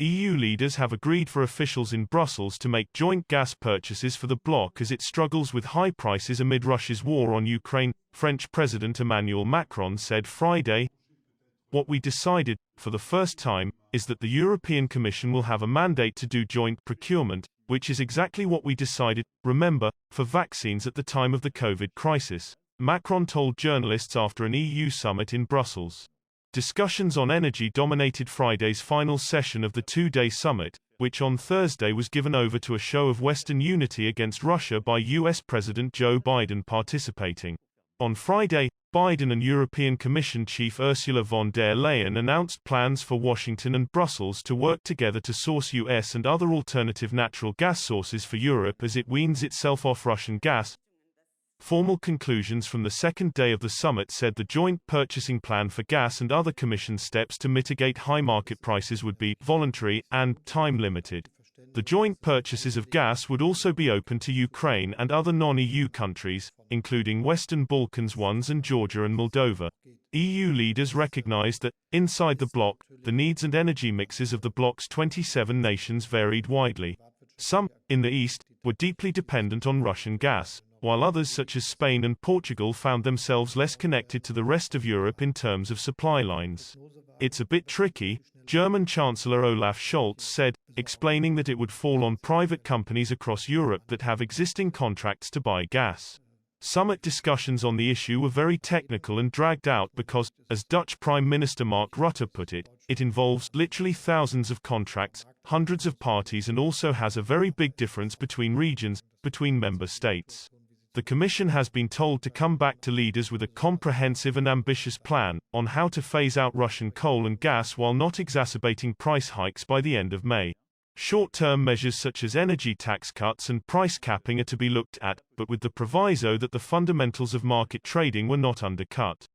EU leaders have agreed for officials in Brussels to make joint gas purchases for the bloc as it struggles with high prices amid Russia's war on Ukraine, French President Emmanuel Macron said Friday. What we decided, for the first time, is that the European Commission will have a mandate to do joint procurement, which is exactly what we decided, remember, for vaccines at the time of the COVID crisis, Macron told journalists after an EU summit in Brussels. Discussions on energy dominated Friday's final session of the two-day summit, which on Thursday was given over to a show of Western unity against Russia by US President Joe Biden participating. On Friday, Biden and European Commission Chief Ursula von der Leyen announced plans for Washington and Brussels to work together to source US and other alternative natural gas sources for Europe as it weans itself off Russian gas. Formal conclusions from the second day of the summit said the joint purchasing plan for gas and other Commission steps to mitigate high market prices would be voluntary and time-limited. The joint purchases of gas would also be open to Ukraine and other non-EU countries, including Western Balkans ones and Georgia and Moldova. EU leaders recognized that, inside the bloc, the needs and energy mixes of the bloc's 27 nations varied widely. Some, in the east, were deeply dependent on Russian gas, while others such as Spain and Portugal found themselves less connected to the rest of Europe in terms of supply lines. It's a bit tricky, German Chancellor Olaf Scholz said, explaining that it would fall on private companies across Europe that have existing contracts to buy gas. Summit discussions on the issue were very technical and dragged out because, as Dutch Prime Minister Mark Rutte put it, it involves literally thousands of contracts, hundreds of parties and also has a very big difference between regions, between member states. The Commission has been told to come back to leaders with a comprehensive and ambitious plan on how to phase out Russian coal and gas while not exacerbating price hikes by the end of May. Short-term measures such as energy tax cuts and price capping are to be looked at, but with the proviso that the fundamentals of market trading were not undercut.